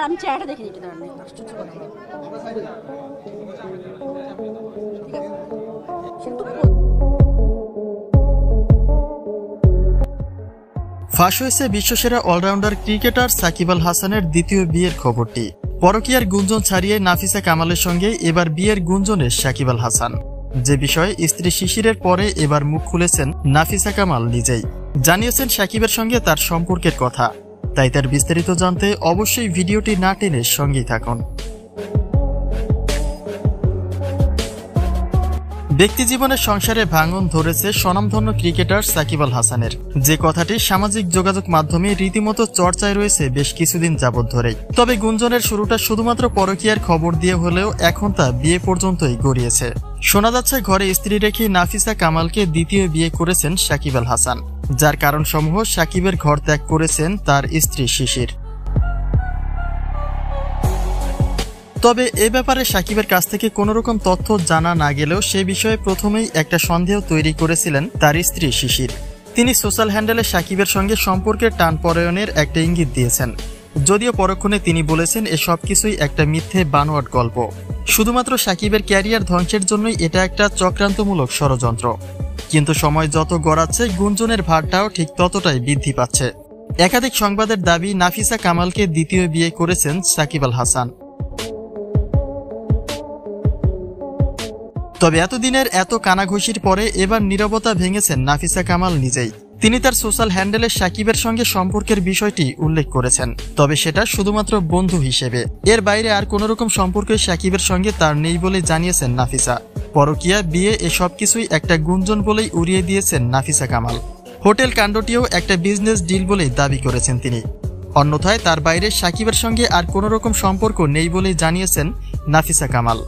আমি চেহারাটা দেখে নিতে পারবো আশ্চর্য করে ফাঁস হয়েছে বিশ্বসেরা অলরাউন্ডার ক্রিকেটার সাকিব আল হাসানের দ্বিতীয় বিয়ের খবরটি। পরকীয়ার গুঞ্জন ছাড়িয়ে নাফিসা কামালের সঙ্গে এবার বিয়ের গুঞ্জনে সাকিব আল হাসান, যে বিষয়ে স্ত্রী শিশিরের পরে এবার মুখ খুলেছেন নাফিসা কামাল নিজেই। জানিয়েছেন সাকিবের সঙ্গে তার সম্পর্কের কথা। তাই তার বিস্তারিত জানতে অবশ্যই ভিডিওটি না টেনে সঙ্গেই থাকুন। ব্যক্তিজীবনের সংসারে ভাঙন ধরেছে স্বনামধন্য ক্রিকেটার সাকিব আল হাসানের, যে কথাটি সামাজিক যোগাযোগ মাধ্যমে রীতিমতো চর্চায় রয়েছে বেশ কিছুদিন যাবৎ ধরেই। তবে গুঞ্জনের শুরুটা শুধুমাত্র পরকীয়ার খবর দিয়ে হলেও এখন তা বিয়ে পর্যন্তই গড়িয়েছে। শোনা যাচ্ছে ঘরে স্ত্রী রেখে নাফিসা কামালকে দ্বিতীয় বিয়ে করেছেন সাকিব আল হাসান, যার কারণসমূহ সাকিবের ঘর ত্যাগ করেছেন তার স্ত্রী শিশির। তবে এ ব্যাপারে সাকিবের কাছ থেকে কোনোরকম তথ্য জানা না গেলেও সে বিষয়ে প্রথমেই একটা সন্দেহ তৈরি করেছিলেন তার স্ত্রী শিশির। তিনি সোশ্যাল হ্যান্ডেলে সাকিবের সঙ্গে সম্পর্কের টানপরায়ণের একটা ইঙ্গিত দিয়েছেন, যদিও পরক্ষণে তিনি বলেছেন এ সবকিছুই একটা মিথ্যে বানোয়াট গল্প। শুধুমাত্র সাকিবের ক্যারিয়ার ধ্বংসের জন্যই এটা একটা চক্রান্তমূলক ষড়যন্ত্র। কিন্তু সময় যত গড়াচ্ছে গুঞ্জনের ভারটাও ঠিক ততটাই বৃদ্ধি পাচ্ছে। একাধিক সংবাদের দাবি নাফিসা কামালকে দ্বিতীয় বিয়ে করেছেন সাকিব আল হাসান। তবে এতদিনের এত কানাঘুষির পরে এবার নীরবতা ভেঙেছেন নাফিসা কামাল নিজেই। তিনি তার সোশ্যাল হ্যান্ডেলে সাকিবের সঙ্গে সম্পর্কের বিষয়টি উল্লেখ করেছেন, তবে সেটা শুধুমাত্র বন্ধু হিসেবে। এর বাইরে আর কোন রকম সম্পর্ক সাকিবের সঙ্গে তার নেই বলে জানিয়েছেন নাফিসা। পরকীয়া, বিয়ে এসব কিছুই একটা গুঞ্জন বলেই উড়িয়ে দিয়েছেন নাফিসা কামাল। হোটেল কাণ্ডটিও একটা বিজনেস ডিল বলেই দাবি করেছেন তিনি। অন্যথায় তার বাইরে সাকিবের সঙ্গে আর কোন রকম সম্পর্ক নেই বলেই জানিয়েছেন নাফিসা কামাল।